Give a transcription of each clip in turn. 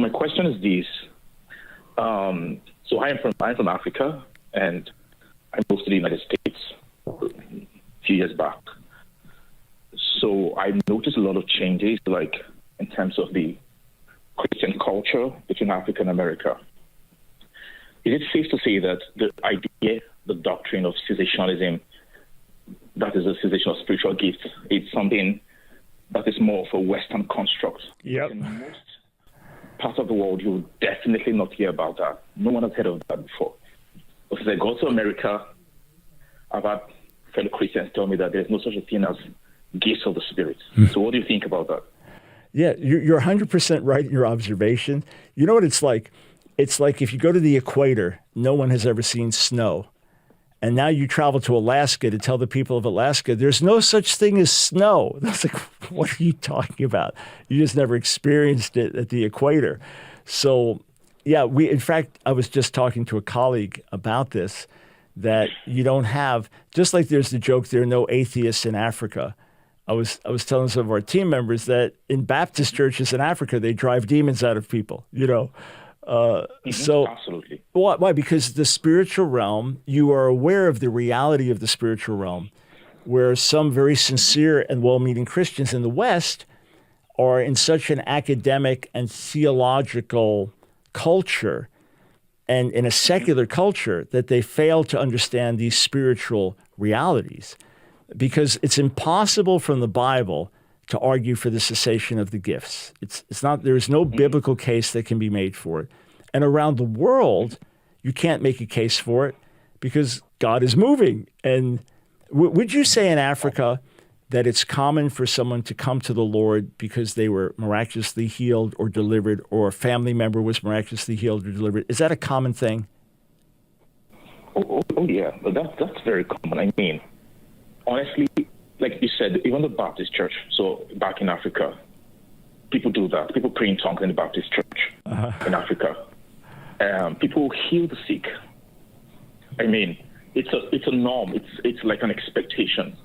my question is this. So I'm from Africa, and I moved to the United States a few years back. So I noticed a lot of changes, like in terms of the Christian culture between Africa and America. Is it safe to say that the idea, the doctrine of cessationism, that is a cessation of spiritual gifts, it's something that is more of a Western construct? Yep. In most parts of the world, you will definitely not hear about that. No one has heard of that before. But as I go to America, I've had fellow Christians tell me that there's no such a thing as gifts of the Spirit. So what do you think about that? Yeah, you're 100% right in your observation. You know what it's like? It's like if you go to the equator, no one has ever seen snow. And now you travel to Alaska to tell the people of Alaska, there's no such thing as snow. That's like, what are you talking about? You just never experienced it at the equator. So, yeah, in fact, I was just talking to a colleague about this, that you don't have, just like there's the joke, there are no atheists in Africa. I was telling some of our team members that in Baptist churches in Africa, they drive demons out of people, you know. So absolutely. Why? Because the spiritual realm, you are aware of the reality of the spiritual realm, where some very sincere and well-meaning Christians in the West are in such an academic and theological culture and in a secular culture that they fail to understand these spiritual realities. Because it's impossible from the Bible to argue for the cessation of the gifts. It's not. There is no biblical case that can be made for it. And around the world, you can't make a case for it because God is moving. And would you say in Africa that it's common for someone to come to the Lord because they were miraculously healed or delivered, or a family member was miraculously healed or delivered? Is that a common thing? Oh yeah, but that's very common. I mean, honestly, like you said, even the Baptist church, so back in Africa, people do that. People pray in tongues in the Baptist church in Africa. People heal the sick. I mean, it's a norm. It's like an expectation.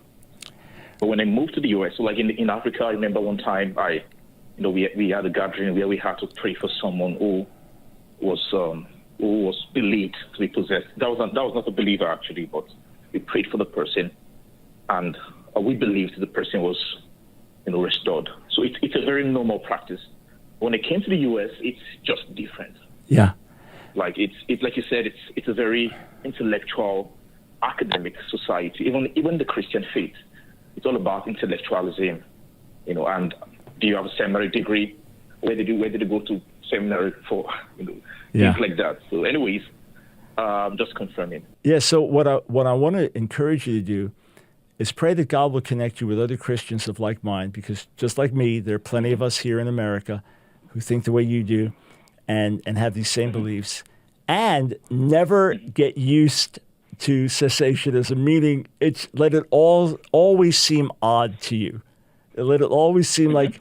But when I moved to the U.S., so like in Africa, I remember one time we had a gathering where we had to pray for someone who was believed to be possessed. That was not a believer actually, but we prayed for the person, and we believed the person was, restored. So it's a very normal practice. When it came to the U.S., it's just different. Yeah. Like it's like you said, it's a very intellectual, academic society. Even the Christian faith, it's all about intellectualism, And do you have a seminary degree? Where did you go to seminary for? Things like that. So, anyways, just confirming. Yeah. So what I want to encourage you to do is pray that God will connect you with other Christians of like mind, because just like me, there are plenty of us here in America who think the way you do and have these same beliefs, and never get used to cessationism, meaning let it always seem odd to you. Let it always seem like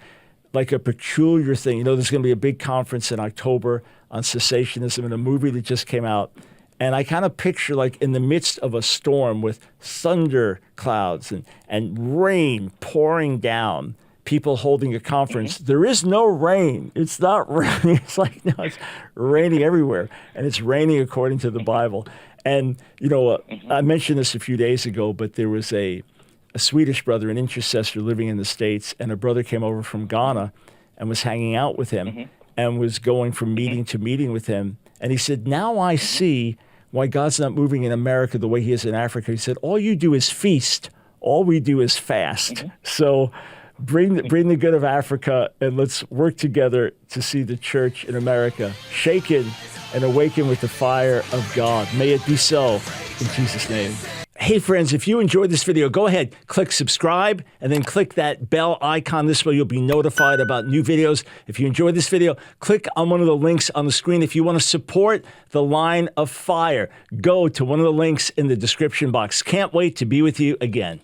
a peculiar thing. There's going to be a big conference in October on cessationism and a movie that just came out. And I kind of picture like in the midst of a storm with thunder clouds and rain pouring down, people holding a conference. There is no rain. It's not raining. It's like, no, it's raining everywhere. And it's raining according to the Bible. And, I mentioned this a few days ago, but there was a Swedish brother, an intercessor living in the States, and a brother came over from Ghana and was hanging out with him and was going from meeting to meeting with him. And he said, now I see why God's not moving in America the way he is in Africa. He said, all you do is feast. All we do is fast. So bring the good of Africa, and let's work together to see the church in America shaken and awaken with the fire of God. May it be so in Jesus' name. Hey friends, if you enjoyed this video, go ahead, click subscribe, and then click that bell icon. This way you'll be notified about new videos. If you enjoyed this video, click on one of the links on the screen. If you want to support the Line of Fire, go to one of the links in the description box. Can't wait to be with you again.